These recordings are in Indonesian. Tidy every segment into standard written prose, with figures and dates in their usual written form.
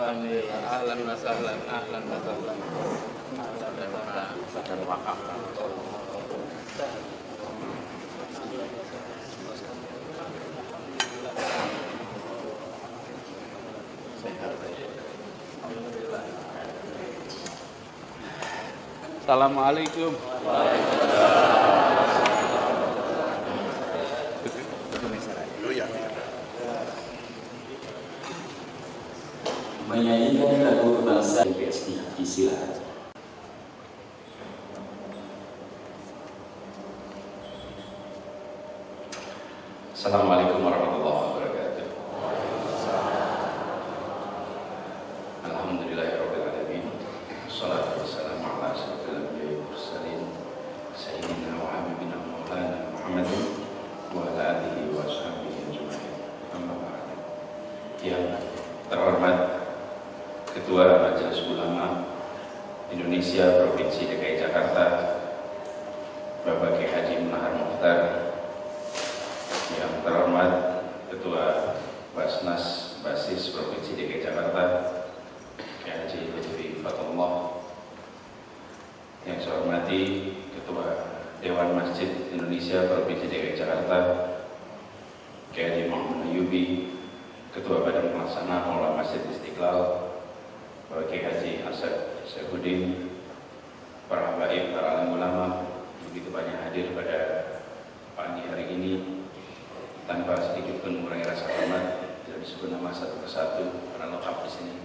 Alhamdulillah, ahlan wa sahlan, ahlan wa sahlan. Sadar wakaf. Assalamualaikum. Menyanyikan lagu kebangsaan PSD silakan. Assalamualaikum warahmatullahi wabarakatuh. Alhamdulillahirabbil alamin. Wassalatu wassalamu ala asyrofil anbiya'i wal mursalin sayyidina wa habibina maulana Muhammadin wa ala alihi wa sahbihi ajma'in. Amma ba'd. Yang terhormat Ketua Majelis Ulama Indonesia Provinsi DKI Jakarta Bapak Kiai Haji Munahar Mukhtar, yang terhormat Ketua Basnas Basis Provinsi DKI Jakarta Kiai Haji Lutfi Fatullah, yang saya hormati Ketua Dewan Masjid Indonesia Provinsi DKI Jakarta Kiai Haji Muhammad Ayyubi, Ketua Badan Pelaksana Pengelola Masjid Istiqlal Bapak Kiai Haji Asad Syafuddin, para habaib, para alim ulama, begitu banyak hadir pada pagi hari ini. Tanpa sedikit pun mengurangi rasa hormat, tidak disebut nama satu persatu karena lengkap di sini.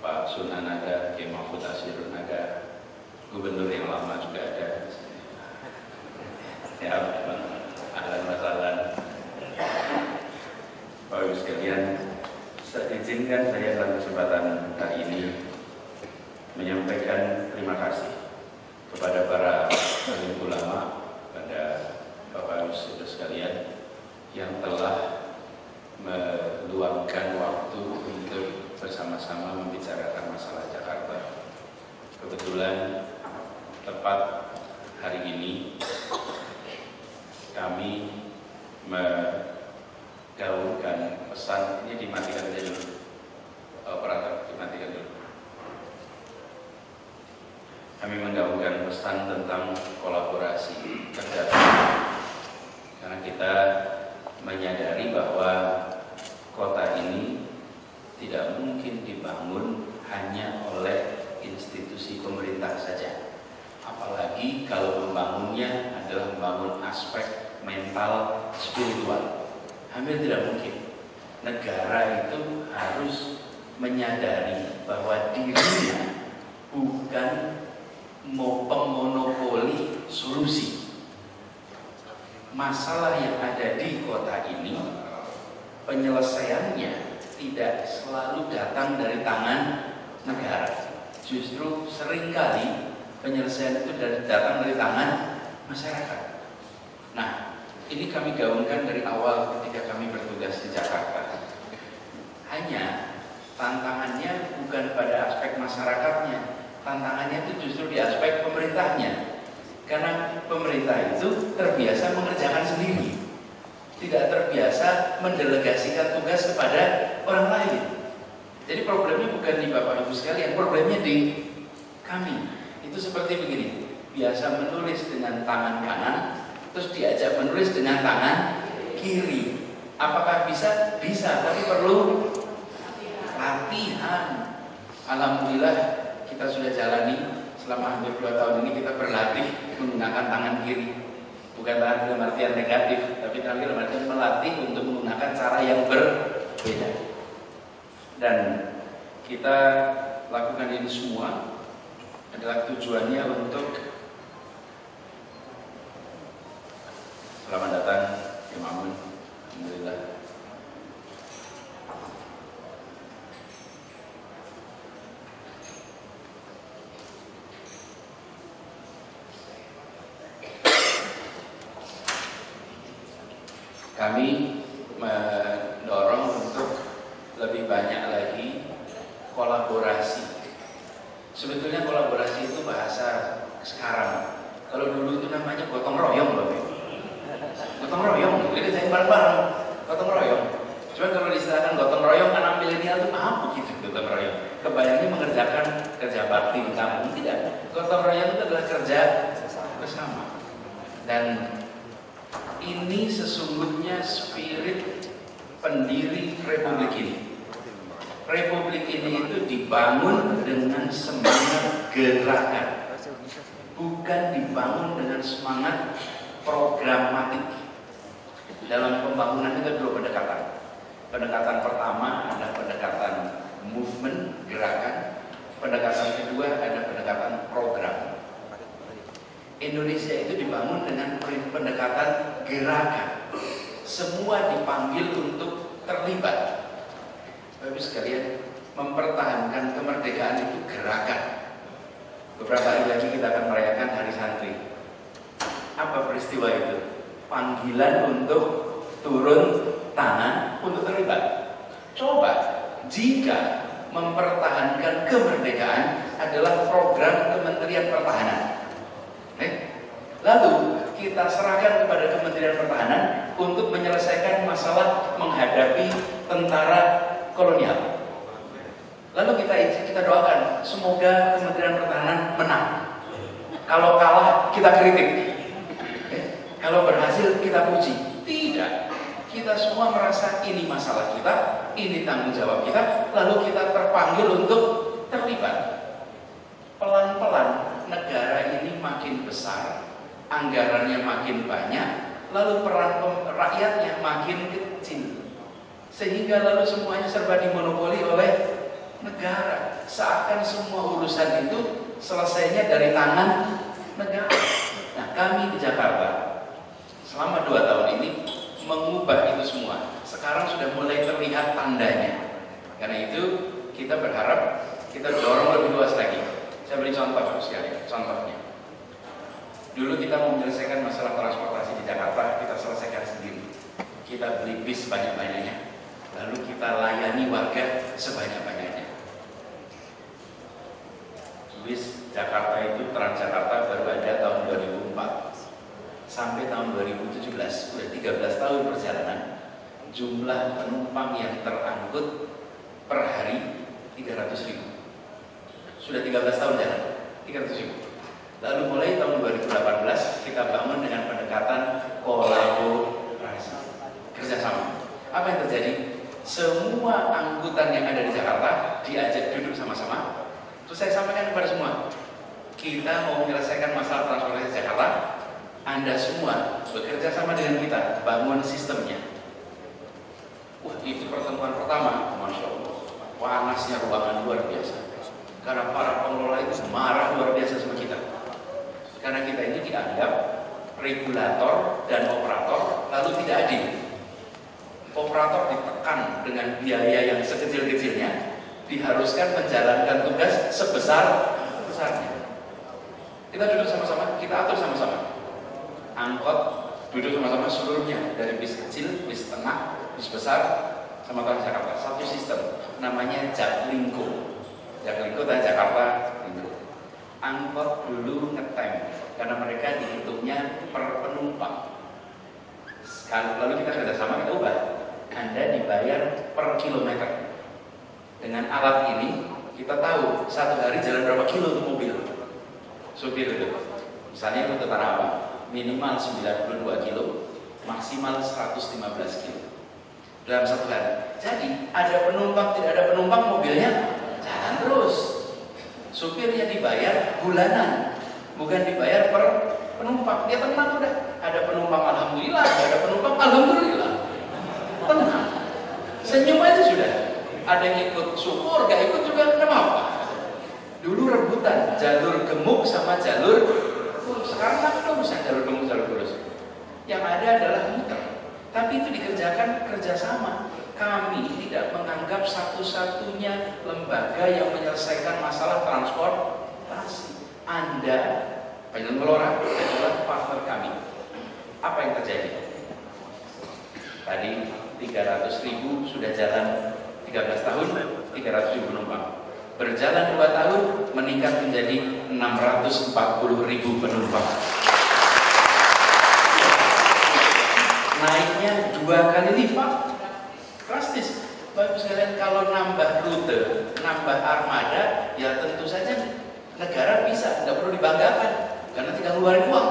Pak Sunan ada, Kiai Mahfud Asirun ada, Gubernur yang lama juga ada. Ya, ahlan wa sahlan. Bapak Ibu sekalian, izinkan saya dalam kesempatan hari ini menyampaikan terima kasih kepada para alim ulama, pada Bapak Ibu saudara sekalian yang telah meluangkan waktu untuk bersama-sama membicarakan masalah Jakarta. Kebetulan tepat hari ini kami gaulkan pesan ini, dimatikan saja dulu, operator dimatikan dulu. Kami menggaungkan pesan tentang kolaborasi kerjasama, karena kita menyadari bahwa kota ini tidak mungkin dibangun hanya oleh institusi pemerintah saja, apalagi kalau membangunnya adalah membangun aspek mental spiritual. Hampir tidak mungkin. Negara itu harus menyadari bahwa dirinya bukan pemonopoli solusi. Masalah yang ada di kota ini, penyelesaiannya tidak selalu datang dari tangan negara. Justru seringkali penyelesaian itu datang dari tangan masyarakat. Nah, ini kami gaungkan dari awal ketika kami bertugas di Jakarta. Hanya tantangannya bukan pada aspek masyarakatnya, tantangannya itu justru di aspek pemerintahnya. Karena pemerintah itu terbiasa mengerjakan sendiri, tidak terbiasa mendelegasikan tugas kepada orang lain. Jadi problemnya bukan di Bapak Ibu sekalian, problemnya di kami. Itu seperti begini, biasa menulis dengan tangan kanan, terus diajak menulis dengan tangan kiri. Apakah bisa? Bisa, tapi perlu latihan. Alhamdulillah kita sudah jalani selama hampir 2 tahun ini, kita berlatih menggunakan tangan kiri. Bukan dalam artian negatif, tapi dalam artian melatih untuk menggunakan cara yang berbeda. Dan kita lakukan ini semua adalah tujuannya untuk selamat datang Kiai Mamun. Alhamdulillah. Kami mendorong untuk lebih banyak lagi kolaborasi. Sebetulnya kolaborasi itu bahasa sekarang. Kalau dulu itu namanya gotong royong loh. Gotong royong, jadi saya bareng-bareng gotong royong. Cuma kalau diistilahkan gotong royong anak milenial itu apa gitu? gotong royong. Kebayangnya mengerjakan kerja bakti di kampung, tidak. Gotong royong itu adalah kerja bersama. Dan ini sesungguhnya spirit pendiri Republik ini. Republik ini itu dibangun dengan semangat gerakan, bukan dibangun dengan semangat programatik. Dalam pembangunan itu ada dua pendekatan. Pendekatan pertama ada pendekatan movement, gerakan. Pendekatan kedua ada pendekatan program. Indonesia itu dibangun dengan pendekatan gerakan. Semua dipanggil untuk terlibat. Bapak sekalian, mempertahankan kemerdekaan itu gerakan. Beberapa hari lagi kita akan merayakan Hari Santri. Apa peristiwa itu? Panggilan untuk turun tangan untuk terlibat. Coba, jika mempertahankan kemerdekaan adalah program Kementerian Pertahanan, lalu kita serahkan kepada Kementerian Pertahanan untuk menyelesaikan masalah menghadapi tentara kolonial. Lalu kita doakan semoga Kementerian Pertahanan menang. Kalau kalah kita kritik, kalau berhasil kita puji. Tidak, kita semua merasa ini masalah kita, ini tanggung jawab kita, lalu kita terpanggil untuk terlibat. Pelan-pelan negara ini makin besar, anggarannya makin banyak, lalu peran rakyatnya makin kecil. Sehingga lalu semuanya serba dimonopoli oleh negara. Seakan semua urusan itu selesainya dari tangan negara. Nah, kami di Jakarta selama 2 tahun ini mengubah itu semua. Sekarang sudah mulai terlihat tandanya. Karena itu kita berharap kita dorong lebih luas lagi. Saya beri contoh sekali. Contohnya, dulu kita mau menyelesaikan masalah transportasi di Jakarta, kita selesaikan sendiri. Kita beli bis banyak-banyaknya, lalu kita layani warga sebanyak-banyaknya. Bis Jakarta itu, Transjakarta baru ada tahun 2004 sampai tahun 2017, sudah 13 tahun perjalanan. Jumlah penumpang yang terangkut per hari 300.000. Sudah 13 tahun jalan, 300.000. Lalu mulai tahun 2018 kita bangun dengan pendekatan kolaborasi, kerjasama. Apa yang terjadi? Semua angkutan yang ada di Jakarta diajak duduk sama-sama. Terus saya sampaikan kepada semua, kita mau menyelesaikan masalah transportasi Jakarta. Anda semua bekerja sama dengan kita, bangun sistemnya. Wah, itu pertemuan pertama, Masya Allah, panasnya ruangan luar biasa. Karena para pengelola itu marah luar biasa sama kita. Karena kita ini dianggap regulator dan operator, lalu tidak adil. Operator ditekan dengan biaya yang sekecil-kecilnya, diharuskan menjalankan tugas sebesar-besarnya. Kita duduk sama-sama, kita atur sama-sama. Angkot duduk sama-sama seluruhnya, dari bis kecil, bis tengah, bis besar, sama Transjakarta. Satu sistem, namanya Jaklingko. Jaklingko dan Jakarta Lingko. Angkot dulu ngetem, karena mereka dihitungnya per penumpang. Lalu kita kerjasama, kita ubah. Anda dibayar per kilometer. Dengan alat ini, kita tahu satu hari jalan berapa kilo untuk mobil. Supir itu, misalnya untuk Tanah Abang, minimal 92 kilo, maksimal 115 kilo dalam satu hari. Jadi ada penumpang, tidak ada penumpang, mobilnya jalan terus. Supirnya dibayar bulanan, bukan dibayar per penumpang. Dia tenang udah. Ada penumpang alhamdulillah, ada penumpang alhamdulillah. Tenang, senyum aja sudah. Ada yang ikut syukur, gak ikut juga kenapa apa. Dulu rebutan jalur gemuk sama jalur lurus. Sekarang kan urusan jalur gemuk, jalur lurus. Yang ada adalah muter. Tapi itu dikerjakan kerjasama. Kami tidak menganggap satu-satunya lembaga yang menyelesaikan masalah transportasi. Anda, pengelola, adalah partner kami. Apa yang terjadi? Tadi 300.000 sudah jalan 13 tahun, 300.000 penumpang. Berjalan 2 tahun, meningkat menjadi 640.000 penumpang. Naiknya 2 kali lipat, drastis. Bapak sekalian, kalau nambah rute, nambah armada, ya tentu saja negara bisa, nggak perlu dibanggakan, karena tinggal ngeluarin uang,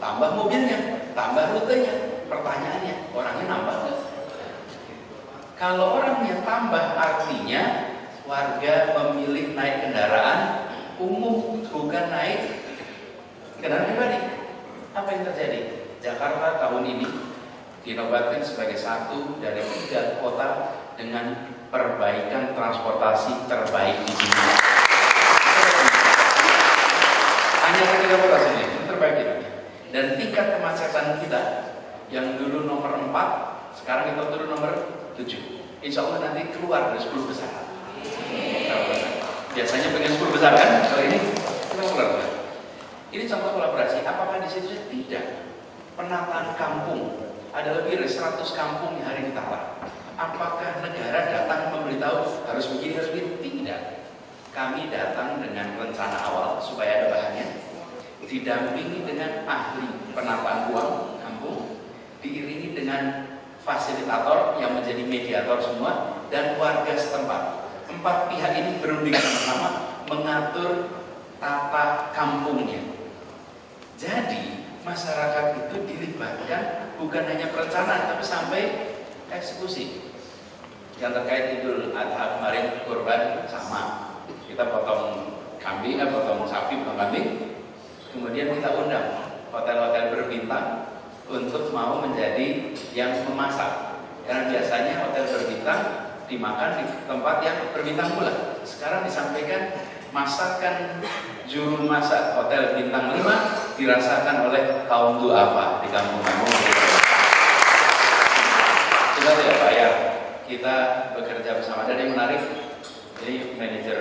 tambah mobilnya, tambah rutenya. Pertanyaannya, orangnya nambah nggak? Kalau orangnya tambah, artinya warga memilih naik kendaraan umum, bukan naik kendaraan pribadi. Apa yang terjadi? Jakarta tahun ini dinobatkan sebagai satu dari 3 kota dengan perbaikan transportasi terbaik di dunia. Hanya 3 kota saja yang terbaik di dunia. Dan tingkat kemacetan kita yang dulu nomor 4, sekarang kita turun nomor 7. Insya Allah nanti keluar dari 10 besar. Biasanya pengen 10 besar kan? Kalau ini kita keluar. Ini contoh kolaborasi. Apakah di situ? Tidak. Penataan kampung. Ada lebih dari 100 kampung yang hari ditata. Apakah negara datang memberitahu harus begini, harus begini? Tidak. Kami datang dengan rencana awal supaya ada bahannya, didampingi dengan ahli penataan ruang kampung, diiringi dengan fasilitator yang menjadi mediator semua, dan warga setempat. 4 pihak ini berunding sama-sama mengatur tata kampungnya. Jadi masyarakat itu dilibatkan bukan hanya perencanaan tapi sampai eksekusi. Yang terkait Idul Adha kemarin kurban sama, kita potong kambing, potong sapi, potong kambing, kemudian kita undang hotel-hotel berbintang untuk mau menjadi yang memasak. Karena biasanya hotel berbintang dimakan di tempat yang berbintang pula. Sekarang disampaikan masakan juru masak hotel bintang 5 dirasakan oleh kaum duafa di kampung-kampung. Kita tidak bayar, kita bekerja bersama. Dan yang menarik, jadi manajer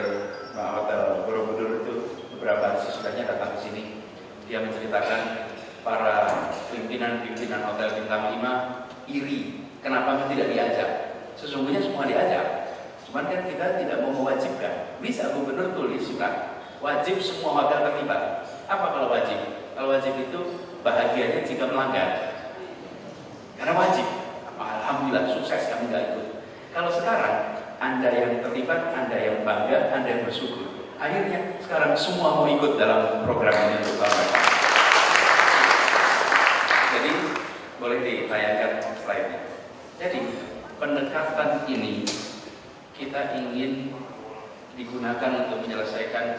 hotel Borobudur itu beberapa hari sesudahnya datang ke sini. Dia menceritakan para pimpinan-pimpinan hotel bintang 5 iri, kenapa tidak diajak? Sesungguhnya semua diajak, cuman kan kita tidak mau mewajibkan. Bisa gubernur tulis surat, wajib semua hotel terlibat. Apa kalau wajib? Kalau wajib itu bahagianya jika melanggar, karena wajib. Alhamdulillah sukses kami nggak ikut. Kalau sekarang Anda yang terlibat, Anda yang bangga, Anda yang bersyukur. Akhirnya sekarang semua mau ikut dalam program ini untuk bangga. Jadi boleh ditayangkan slide-nya. Jadi pendekatan ini kita ingin digunakan untuk menyelesaikan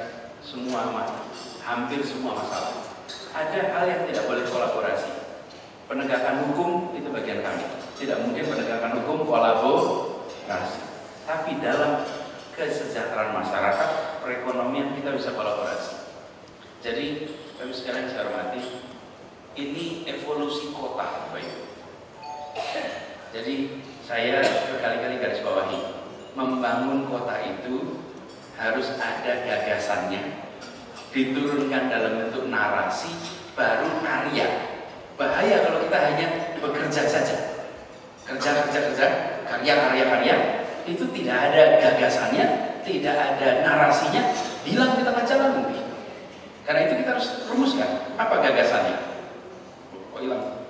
hampir semua masalah. Ada hal yang tidak boleh kolaborasi. Penegakan hukum itu bagian kami. Tidak mungkin penegakan hukum kolaborasi. Tapi dalam kesejahteraan masyarakat, perekonomian kita bisa kolaborasi. Jadi, kami sekalian saya hormati, ini evolusi kota, baik. Jadi saya berkali-kali garis bawahi, membangun kota itu harus ada gagasannya, diturunkan dalam bentuk narasi, baru karya. Bahaya kalau kita hanya bekerja saja, kerja, karya, itu tidak ada gagasannya, tidak ada narasinya, hilang di tengah jalan mungkin. Karena itu kita harus rumuskan apa gagasannya. Oh hilang.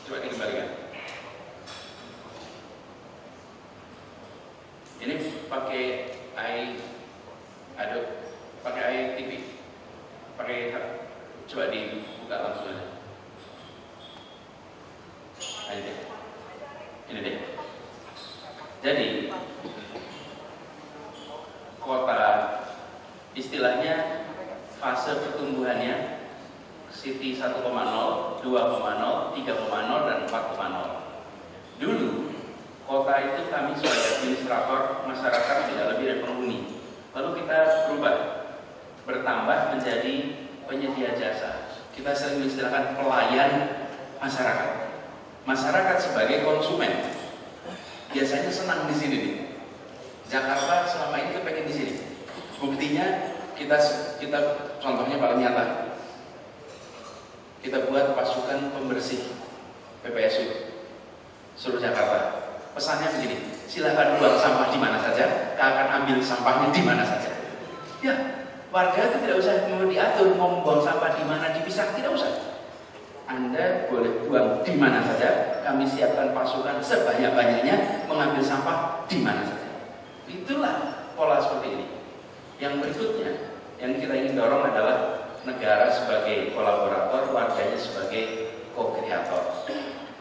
Coba dikembalikan. Ini pakai pakai TV, coba dibuka langsung aja. Ini deh. Jadi kota istilahnya fase pertumbuhannya City 1,0, 2,0, 3,0 dan 4,0. Dulu kota itu kami sebagai administrator, masyarakat tidak lebih dari penghuni. Lalu kita berubah, bertambah menjadi penyedia jasa. Kita sering mengistilahkan pelayan masyarakat. Masyarakat sebagai konsumen biasanya senang di sini nih. Jakarta selama ini kepengen di sini. Buktinya kita contohnya paling nyata. Kita buat pasukan pembersih PPSU seluruh Jakarta. Pesannya begini, silakan buang sampah di mana saja, akan ambil sampahnya di mana saja. Ya, warga itu tidak usah diatur mau buang sampah di mana, dipisah, tidak usah. Anda boleh buang di mana saja, kami siapkan pasukan sebanyak-banyaknya mengambil sampah di mana saja. Itulah pola seperti ini. Yang berikutnya yang kita ingin dorong adalah negara sebagai kolaborator, warganya sebagai co-kreator.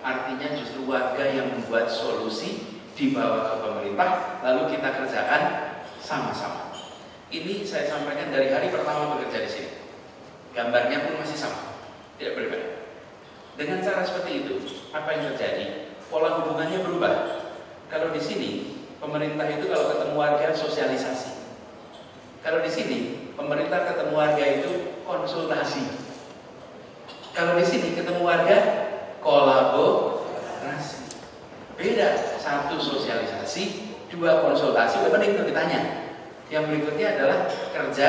Artinya justru warga yang membuat solusi dibawa ke pemerintah, lalu kita kerjakan sama-sama. Ini saya sampaikan dari hari pertama bekerja di sini. Gambarnya pun masih sama, tidak berbeda. Dengan cara seperti itu, apa yang terjadi? Pola hubungannya berubah. Kalau di sini, pemerintah itu kalau ketemu warga sosialisasi. Kalau di sini, pemerintah ketemu warga itu konsultasi. Kalau di sini ketemu warga kolaborasi. Beda, satu sosialisasi, dua konsultasi. Udah penting untuk ditanya. Yang berikutnya adalah kerja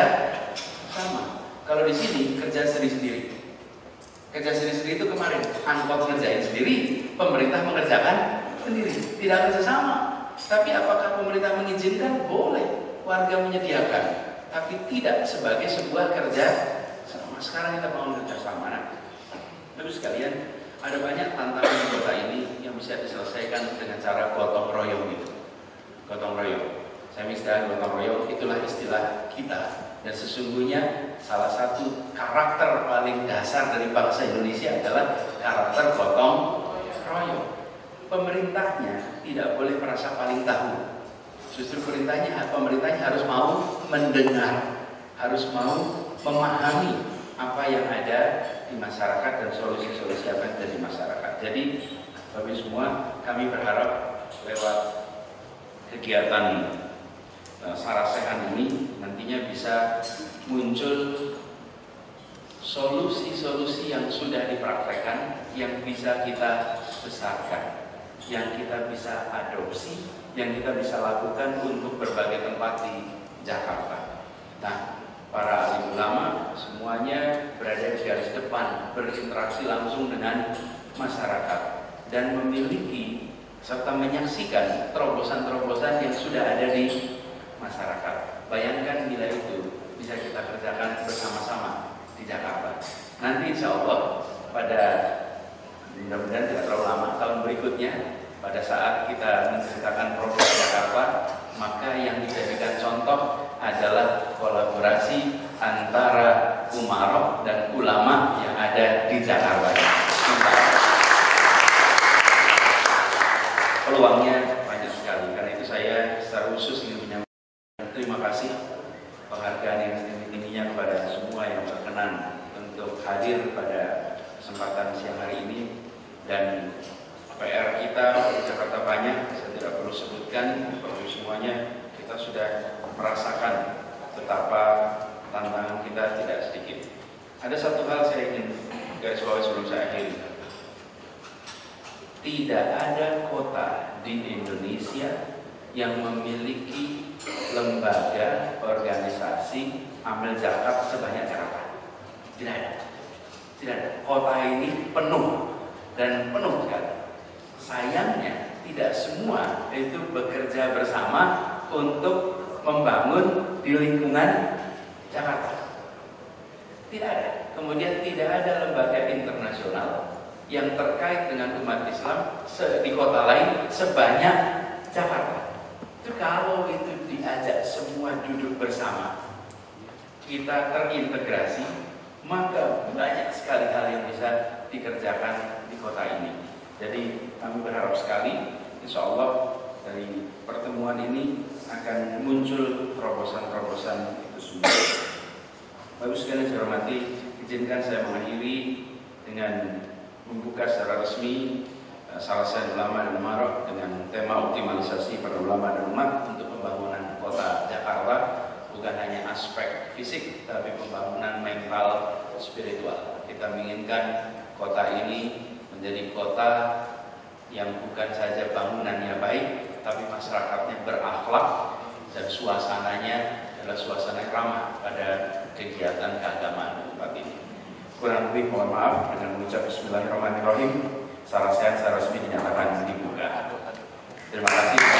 sama. Kalau di sini kerja sendiri-sendiri. Kerja sendiri-sendiri itu kemarin angkot ngerjain sendiri, pemerintah mengerjakan sendiri, tidak kerja sama. Tapi apakah pemerintah mengizinkan? Boleh, warga menyediakan, tapi tidak sebagai sebuah kerja sama. Sekarang kita mau kerja sama. Lalu sekalian, ada banyak tantangan di kota ini yang bisa diselesaikan dengan cara gotong royong itu. Gotong royong. Saya istilah gotong royong, itulah istilah kita. Dan sesungguhnya salah satu karakter paling dasar dari bangsa Indonesia adalah karakter gotong royong. Pemerintahnya tidak boleh merasa paling tahu. Justru pemerintahnya harus mau mendengar, harus mau memahami apa yang ada di masyarakat dan solusi-solusi apa yang ada di masyarakat. Jadi, Bapak semua, kami berharap lewat kegiatan Sarasehan ini nantinya bisa muncul solusi-solusi yang sudah dipraktekkan, yang bisa kita besarkan, yang kita bisa adopsi, yang kita bisa lakukan untuk berbagai tempat di Jakarta. Nah, para alim ulama semuanya berada di garis depan, berinteraksi langsung dengan masyarakat dan memiliki serta menyaksikan terobosan-terobosan yang sudah ada di masyarakat. Bayangkan bila itu bisa kita kerjakan bersama-sama di Jakarta. Nanti insya Allah pada mudah-mudahan tidak terlalu lama tahun berikutnya, pada saat kita menceritakan program Jakarta, maka yang dijadikan contoh adalah kolaborasi antara umarok dan ulama yang ada di Jakarta. Peluangnya banyak sekali. Karena itu saya secara khusus ingin menyampaikan terima kasih penghargaan yang setinggi-tingginya kepada semua yang berkenan untuk hadir pada kesempatan siang hari ini. Dan PR kita di Jakarta banyak, saya tidak perlu sebutkan, bagi semuanya kita sudah merasakan betapa tantangan kita tidak sedikit. Ada satu hal saya ingin garis bawahi sebelum saya akhiri. Tidak ada kota di Indonesia yang memiliki lembaga organisasi amil zakat sebanyak Jakarta. Tidak ada. Tidak ada. Kota ini penuh dan penuh sekali. Sayangnya tidak semua itu bekerja bersama untuk membangun di lingkungan Jakarta. Tidak ada. Kemudian tidak ada lembaga internasional yang terkait dengan umat Islam di kota lain sebanyak Jakarta. Itu kalau itu diajak semua duduk bersama, kita terintegrasi, maka banyak sekali hal yang bisa dikerjakan di kota ini. Jadi kami berharap sekali, insya Allah dari pertemuan ini akan muncul terobosan-terobosan itu semua. Bagus sekali saya hormati, izinkan saya mengakhiri dengan membuka secara resmi Sarasehan Ulama dan Umarok dengan tema optimalisasi para ulama dan umat untuk pembangunan kota Jakarta. Bukan hanya aspek fisik, tapi pembangunan mental, spiritual. Kita menginginkan kota ini menjadi kota yang bukan saja bangunannya baik, tapi masyarakatnya berakhlak dan suasananya adalah suasana ramah pada kegiatan keagamaan di tempat ini. Kurang lebih mohon maaf, dengan mengucap Bismillahirrahmanirrahim, Sarasehan secara resmi dinyatakan dibuka. Terima kasih.